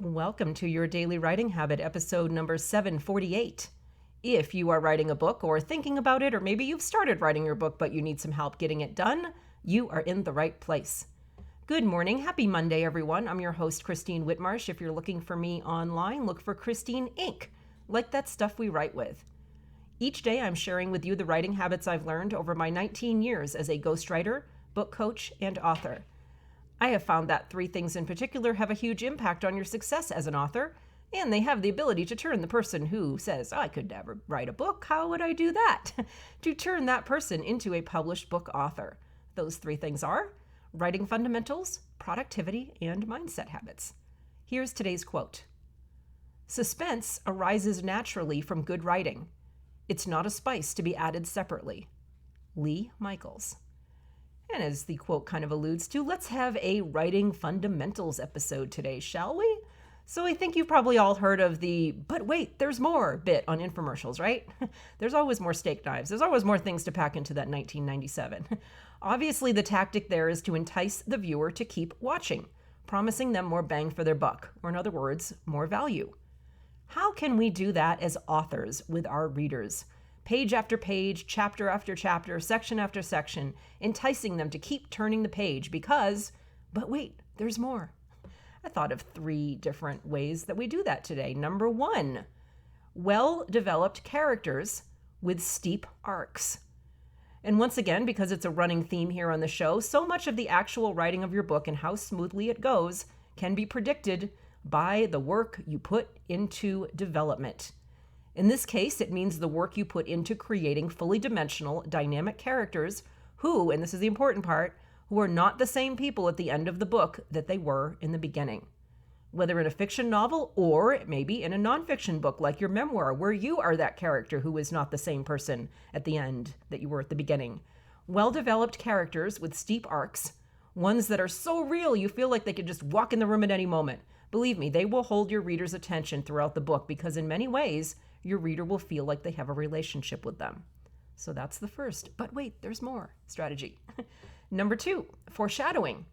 Welcome to your Daily Writing Habit, episode number 748. If you are writing a book or thinking about it, or maybe you've started writing your book but you need some help getting it done, you are in the right place. Good morning. Happy Monday, everyone. I'm your host, Christine Whitmarsh. If you're looking for me online, look for Christine Inc., like that stuff we write with. Each day, I'm sharing with you the writing habits I've learned over my 19 years as a ghostwriter, book coach, and author. I have found that three things in particular have a huge impact on your success as an author, and they have the ability to turn the person who says, I could never write a book, how would I do that? To turn that person into a published book author. Those three things are writing fundamentals, productivity, and mindset habits. Here's today's quote. Suspense arises naturally from good writing. It's not a spice to be added separately. Leigh Michaels. And as the quote kind of alludes to, let's have a writing fundamentals episode today, shall we? So I think you've probably all heard of the, but wait, there's more bit on infomercials, right? There's always more steak knives. There's always more things to pack into that 1997. Obviously, the tactic there is to entice the viewer to keep watching, promising them more bang for their buck, or in other words, more value. How can we do that as authors with our readers? Page after page, chapter after chapter, section after section, enticing them to keep turning the page because, but wait, there's more. I thought of three different ways that we do that today. Number one, well-developed characters with steep arcs. And once again, because it's a running theme here on the show, so much of the actual writing of your book and how smoothly it goes can be predicted by the work you put into development. In this case, it means the work you put into creating fully dimensional, dynamic characters who, and this is the important part, who are not the same people at the end of the book that they were in the beginning. Whether in a fiction novel or maybe in a nonfiction book like your memoir, where you are that character who is not the same person at the end that you were at the beginning. Well-developed characters with steep arcs, ones that are so real you feel like they could just walk in the room at any moment. Believe me, they will hold your reader's attention throughout the book because in many ways, your reader will feel like they have a relationship with them. So that's the first, but wait, there's more strategy. Number two, foreshadowing.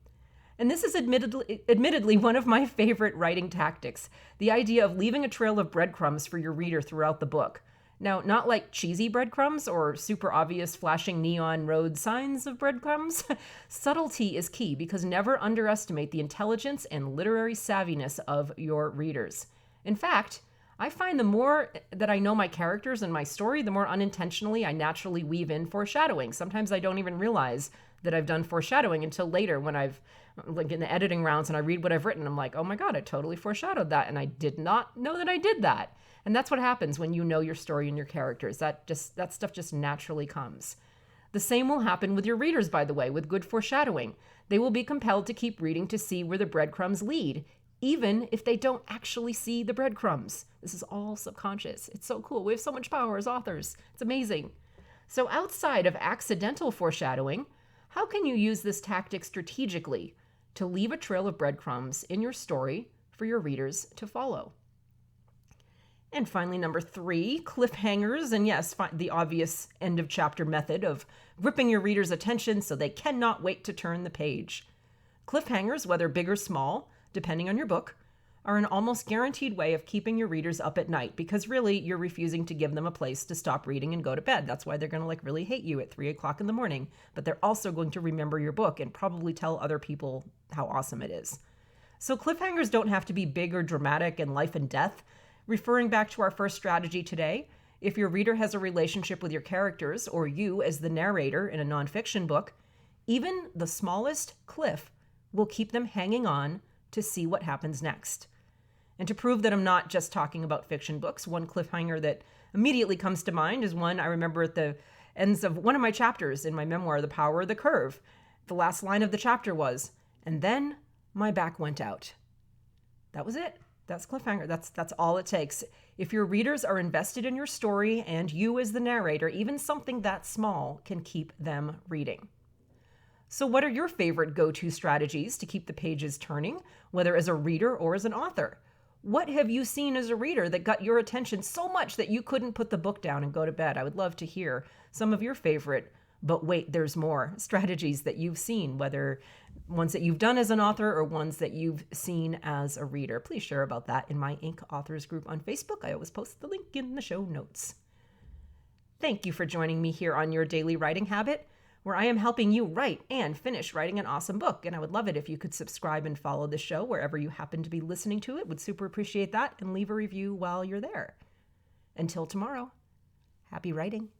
And this is admittedly one of my favorite writing tactics, the idea of leaving a trail of breadcrumbs for your reader throughout the book. Now, not like cheesy breadcrumbs or super obvious flashing neon road signs of breadcrumbs. Subtlety is key because never underestimate the intelligence and literary savviness of your readers. In fact, I find the more that I know my characters and my story, the more unintentionally I naturally weave in foreshadowing. Sometimes I don't even realize that I've done foreshadowing until later when I've, like in the editing rounds and I read what I've written, I'm like, oh my God, I totally foreshadowed that. And I did not know that I did that. And that's what happens when you know your story and your characters. That stuff just naturally comes. The same will happen with your readers, by the way, with good foreshadowing. They will be compelled to keep reading to see where the breadcrumbs lead, even if they don't actually see the breadcrumbs. This is all subconscious. It's so cool. We have so much power as authors. It's amazing. So outside of accidental foreshadowing, how can you use this tactic strategically to leave a trail of breadcrumbs in your story for your readers to follow? And finally, number three, cliffhangers. And yes, the obvious end of chapter method of gripping your reader's attention so they cannot wait to turn the page. Cliffhangers, whether big or small, depending on your book, are an almost guaranteed way of keeping your readers up at night because really you're refusing to give them a place to stop reading and go to bed. That's why they're going to really hate you at 3 o'clock in the morning, but they're also going to remember your book and probably tell other people how awesome it is. So cliffhangers don't have to be big or dramatic and life and death. Referring back to our first strategy today, if your reader has a relationship with your characters or you as the narrator in a nonfiction book, even the smallest cliff will keep them hanging on to see what happens next. And to prove that I'm not just talking about fiction books, one cliffhanger that immediately comes to mind is one I remember at the ends of one of my chapters in my memoir, The Power of the Curve. The last line of the chapter was, and then my back went out. That was it. That's cliffhanger. That's all it takes. If your readers are invested in your story and you as the narrator, even something that small can keep them reading. So what are your favorite go-to strategies to keep the pages turning, whether as a reader or as an author? What have you seen as a reader that got your attention so much that you couldn't put the book down and go to bed? I would love to hear some of your favorite But wait, there's more strategies that you've seen, whether ones that you've done as an author or ones that you've seen as a reader. Please share about that in my Ink Authors group on Facebook. I always post the link in the show notes. Thank you for joining me here on Your Daily Writing Habit, where I am helping you write and finish writing an awesome book. And I would love it if you could subscribe and follow the show wherever you happen to be listening to it. Would super appreciate that, and leave a review while you're there. Until tomorrow, happy writing.